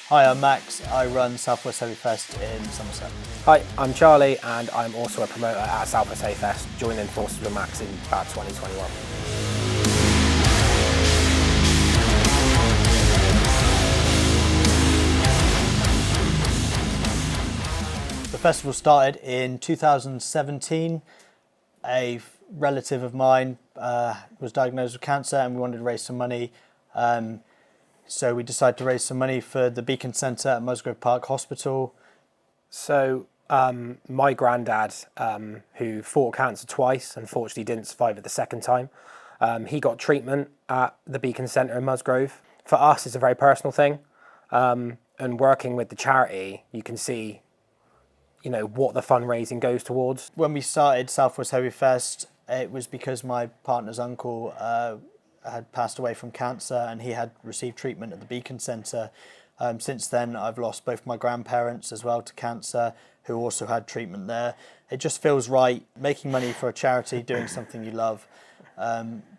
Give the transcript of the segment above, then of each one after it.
Hi, I'm Max. I run Southwest Heavyfest in Somerset. Hi, I'm Charlie and I'm also a promoter at Southwest Heavyfest, joining forces with Max in about 2021. The festival started in 2017. A relative of mine was diagnosed with cancer and we wanted to raise some money. So we decided to raise some money for the Beacon Centre at Musgrove Park Hospital. So my granddad, who fought cancer twice, unfortunately didn't survive it the second time, he got treatment at the Beacon Centre in Musgrove. For us, it's a very personal thing. And working with the charity, you can see, you know, what the fundraising goes towards. When we started Southwest Heavyfest, it was because my partner's uncle had passed away from cancer and he had received treatment at the Beacon Centre. Since then, I've lost both my grandparents as well to cancer, who also had treatment there. It just feels right, making money for a charity, doing something you love,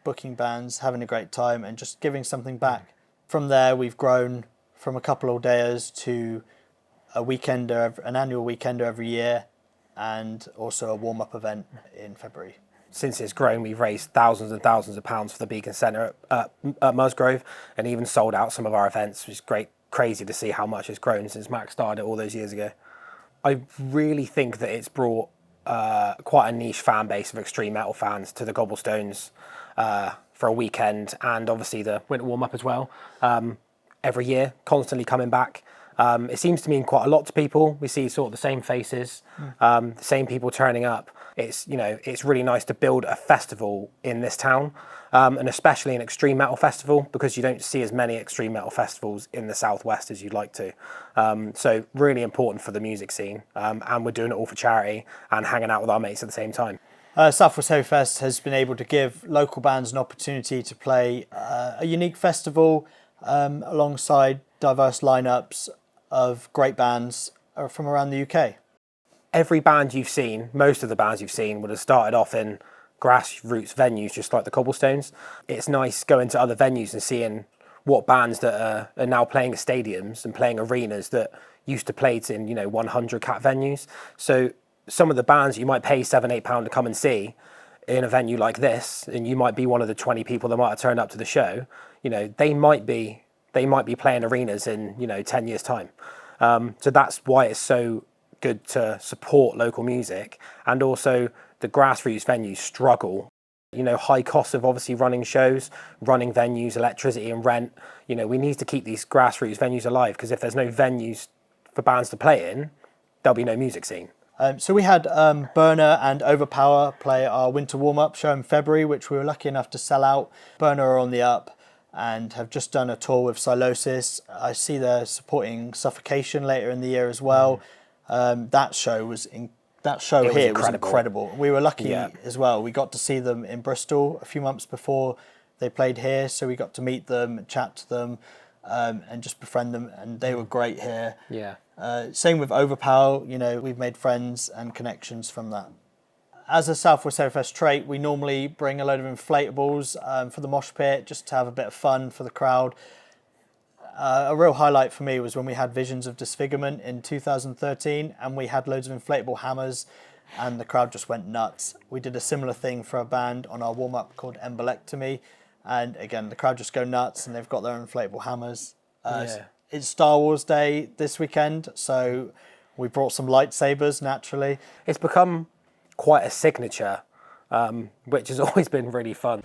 booking bands, having a great time and just giving something back. From there, we've grown from a couple of days to a weekender, an annual weekender every year, and also a warm-up event in February. Since it's grown, we've raised thousands and thousands of pounds for the Beacon Centre at Musgrove, and even sold out some of our events, which is great. Crazy to see how much it's grown since Max started it all those years ago. I really think that it's brought quite a niche fan base of extreme metal fans to the Gobblestones for a weekend, and obviously the winter warm-up as well. Every year, constantly coming back. It seems to mean quite a lot to people. We see sort of the same faces, the same people turning up. It's, you know, it's really nice to build a festival in this town, and especially an extreme metal festival, because you don't see as many extreme metal festivals in the Southwest as you'd like to. So really important for the music scene, and we're doing it all for charity and hanging out with our mates at the same time. Southwest Heavyfest has been able to give local bands an opportunity to play a unique festival alongside diverse lineups of great bands from around the UK. Every band you've seen, most of the bands you've seen, would have started off in grassroots venues, just like the Cobblestones. It's nice going to other venues and seeing what bands that are now playing stadiums and playing arenas that used to play in, you know, 100 cap venues. So some of the bands you might pay £7-8 to come and see in a venue like this, and you might be one of the 20 people that might have turned up to the show. You know, they might be playing arenas in, you know, 10 years time. So that's why it's so good to support local music. And also the grassroots venues struggle, you know, high costs of obviously running shows, running venues, electricity and rent. You know, we need to keep these grassroots venues alive, because if there's no venues for bands to play in, there'll be no music scene. So we had Burner and Overpower play our winter warm-up show in February, which we were lucky enough to sell out. Burner are on the up and have just done a tour with Silosis. I see they're supporting Suffocation later in the year as well. That show was incredible. We were lucky as well. We got to see them in Bristol a few months before they played here, so we got to meet them, chat to them, and just befriend them, and they were great here. Yeah. Same with Overpower. You know, we've made friends and connections from that. As a Southwest Heavyfest trait, we normally bring a load of inflatables for the mosh pit, just to have a bit of fun for the crowd. A real highlight for me was when we had Visions of Disfigurement in 2013, and we had loads of inflatable hammers, and the crowd just went nuts. We did a similar thing for a band on our warm-up called Embolectomy, and again, the crowd just go nuts, and they've got their inflatable hammers. It's Star Wars Day this weekend, so we brought some lightsabers, naturally. It's become quite a signature, which has always been really fun.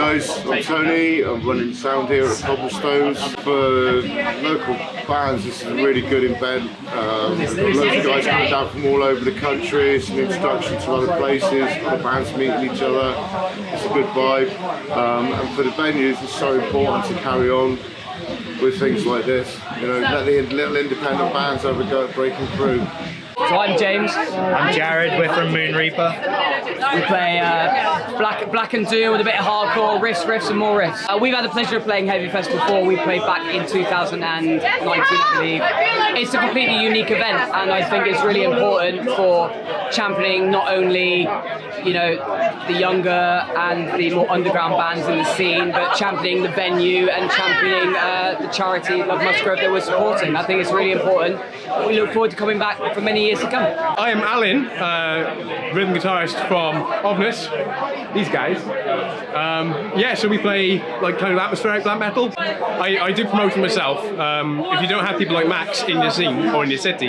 guys, I'm Tony. I'm running sound here at Cobblestones. For local bands, this is a really good event. Loads of guys coming down from all over the country. It's an introduction to other places, other bands meeting each other. It's a good vibe. And for the venues, it's so important to carry on with things like this. You know, let the little independent bands have a go at breaking through. So I'm James. I'm Jared, we're from Moon Reaper. We play black and doom with a bit of hardcore, riffs and more riffs. We've had the pleasure of playing Heavyfest before. We played back in 2019, I believe. It's a completely unique event, and I think it's really important for championing not only, you know, the younger and the more underground bands in the scene, but championing the venue and championing the charity Love Musgrove that we're supporting. I think it's really important. We look forward to coming back for many years to come. I am Alan, rhythm guitarist from Onus, these guys. Yeah, so we play like kind of atmospheric black metal. I do promote it myself. If you don't have people like Max in your scene or in your city,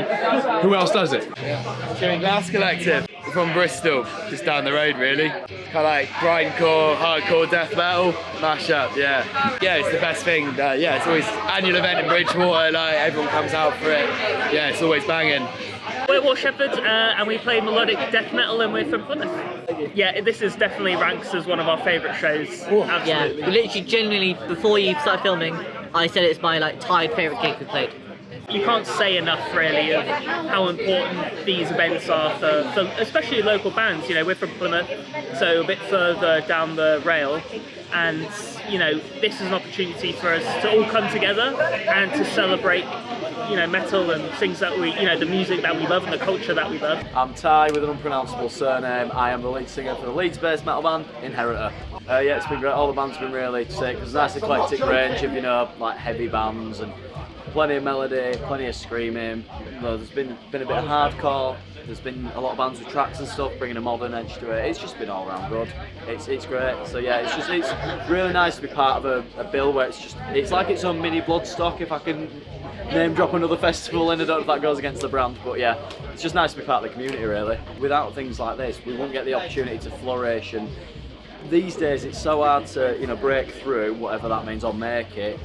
who else does it? Glass Collective from Bristol, just down the road really. Kind of like grindcore, hardcore death metal mashup, yeah. Yeah, it's the best thing. Yeah, it's always annual event in Bridgewater, like everyone comes out for it. Yeah, it's always banging. We're War Shepherds and we play melodic death metal and we're from Plymouth. Yeah, this is definitely ranks as one of our favourite shows. Absolutely. Yeah, literally, genuinely, before you started filming, I said it's my tied favourite gig we played. You can't say enough really of how important these events are for especially local bands. You know, we're from Plymouth, so a bit further down the rail, and you know, this is an opportunity for us to all come together and to celebrate, you know, metal and things that we, you know, the music that we love and the culture that we love. I'm Ty with an unpronounceable surname. I am the lead singer for the Leeds-based metal band Inheritor. Yeah, it's been great. All the bands have been really sick. There's a nice eclectic range of, you know, like heavy bands and plenty of melody, plenty of screaming. You know, there's been a bit of hardcore. There's been a lot of bands with tracks and stuff, bringing a modern edge to it. It's just been all around good. It's great. So yeah, it's really nice to be part of a bill where it's like its own mini Bloodstock, if I can name drop another festival, and I don't know if that goes against the brand, but yeah, it's just nice to be part of the community really. Without things like this, we wouldn't get the opportunity to flourish, and these days it's so hard to, you know, break through, whatever that means, or make it,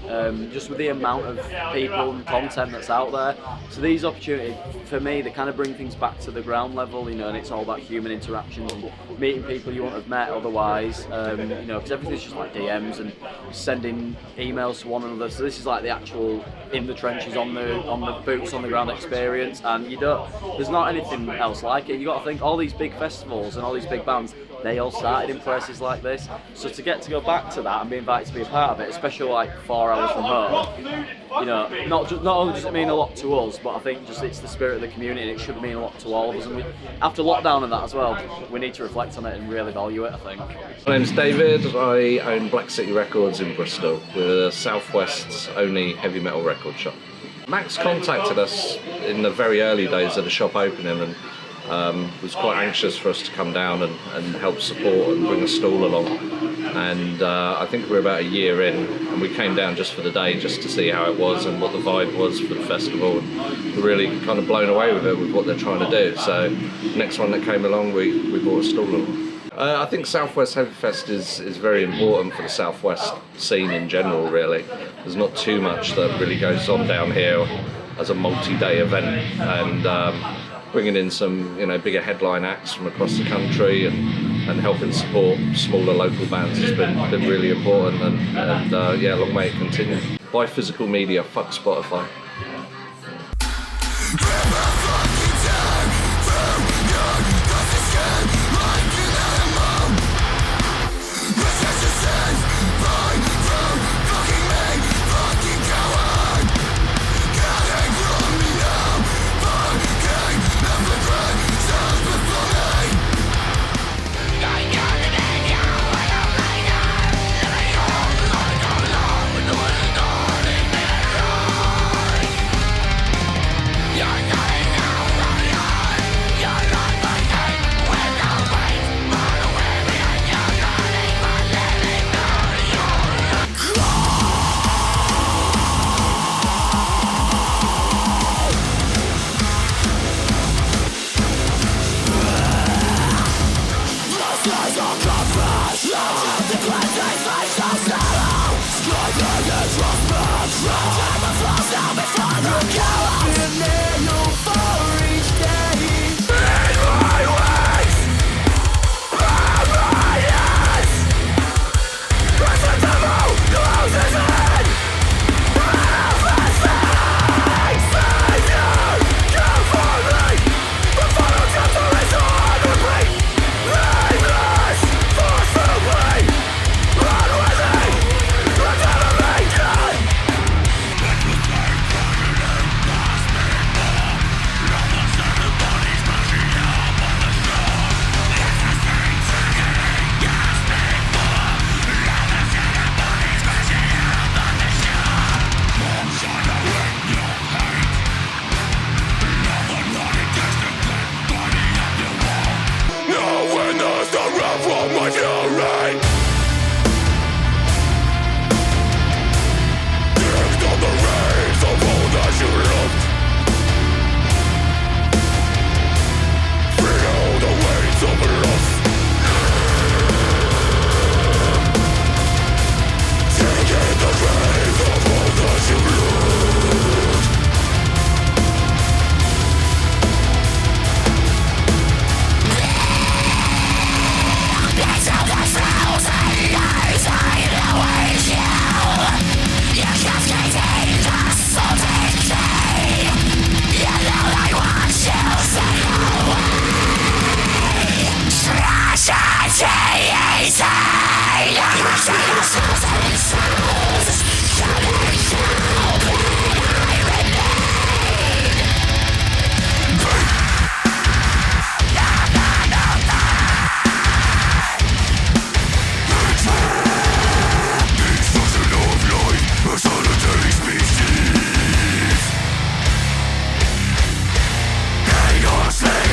just with the amount of people and content that's out there. So these opportunities, for me, they kind of bring things back to the ground level, you know, and it's all about human interactions and meeting people you wouldn't have met otherwise, you know, because everything's just like DMs and sending emails to one another. So this is like the actual in the trenches, on the boots on the ground experience, and there's not anything else like it. You got to think, all these big festivals and all these big bands, they all started in places like this. So to get to go back to that and be invited to be a part of it, especially like 4 hours from home, you know, not only does it mean a lot to us, but I think just it's the spirit of the community, and it should mean a lot to all of us. And after lockdown and that as well, we need to reflect on it and really value it, I think. My name's David. I own Black City Records in Bristol. We're Southwest's only heavy metal record shop. Max contacted us in the very early days of the shop opening, and was quite anxious for us to come down and help support and bring a stall along. And I think we're about a year in, and we came down just for the day, just to see how it was and what the vibe was for the festival. And we're really kind of blown away with it, with what they're trying to do. So next one that came along, we brought a stall along. I think Southwest Heavyfest is very important for the Southwest scene in general, really. There's not too much that really goes on down here as a multi-day event, and bringing in some, you know, bigger headline acts from across the country and helping support smaller local bands has been really important, and yeah, long may it continue. Buy physical media, fuck Spotify. You're not from my fury. Dig down the rays of all that you loved. Feel the weight of loss. Taking the rays of all that you loved. That's how the frozen nights hide away you. You're cascading the salted decay. You know I want you sail away. Tragedy is high. You're seeing souls and souls. Coming down where I remain. Destruction of life, a solitary species. Chaosly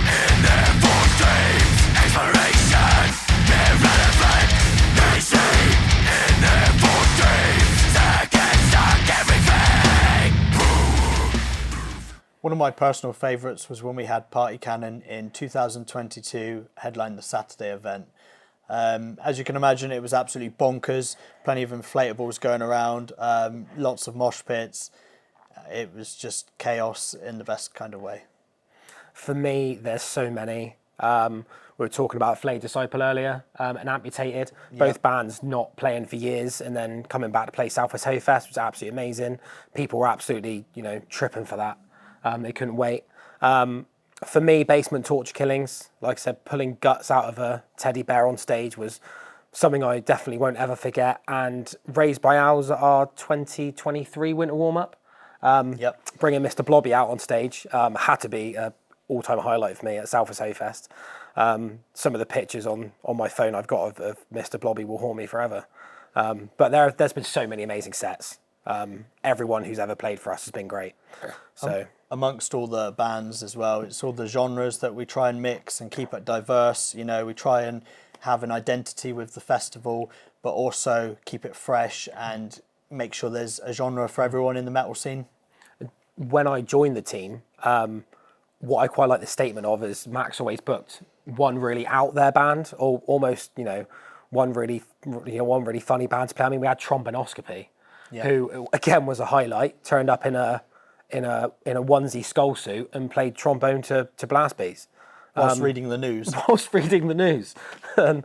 in their false dreams. Exploration, irrelevant. They see in their false dreams. Stuck everything. One of my personal favourites was when we had Party Cannon in 2022 headline the Saturday event. As you can imagine, it was absolutely bonkers. Plenty of inflatables going around, lots of mosh pits. It was just chaos in the best kind of way. For me, there's so many. We were talking about Flayed Disciple earlier and Amputated. Both bands not playing for years and then coming back to play Southwest Heavyfest was absolutely amazing. People were absolutely, tripping for that. They couldn't wait. For me, Basement Torture Killings, like I said, pulling guts out of a teddy bear on stage was something I definitely won't ever forget. And Raised by Owls at our 2023 winter warm-up. Bringing Mr. Blobby out on stage had to be an all-time highlight for me at Southwest Heavyfest. Some of the pictures on my phone I've got of Mr. Blobby will haunt me forever. But there's been so many amazing sets. Everyone who's ever played for us has been great. So amongst all the bands as well, it's all the genres that we try and mix and keep it diverse. We try and have an identity with the festival, but also keep it fresh and make sure there's a genre for everyone in the metal scene. When I joined the team, what I quite like the statement of is Max always booked one really out there band, or almost one really funny band to play. I mean, we had Trombonoscopy, who again was a highlight. Turned up in a onesie skull suit and played trombone to blast beats. Whilst reading the news. And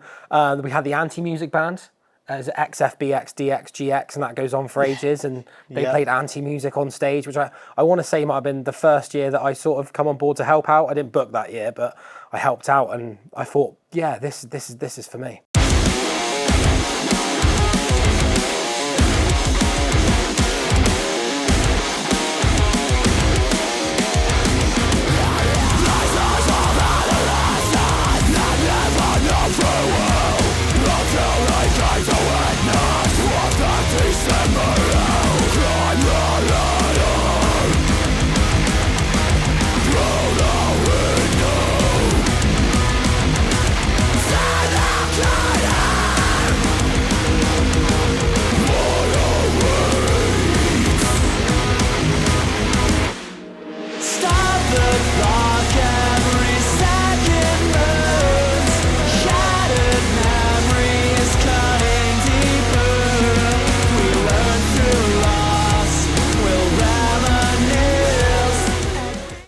we had the anti-music band. As XFBX, DX, GX, and that goes on for ages. And they played anti-music on stage, which I want to say might have been the first year that I sort of come on board to help out. I didn't book that year, but I helped out, and I thought, this is for me.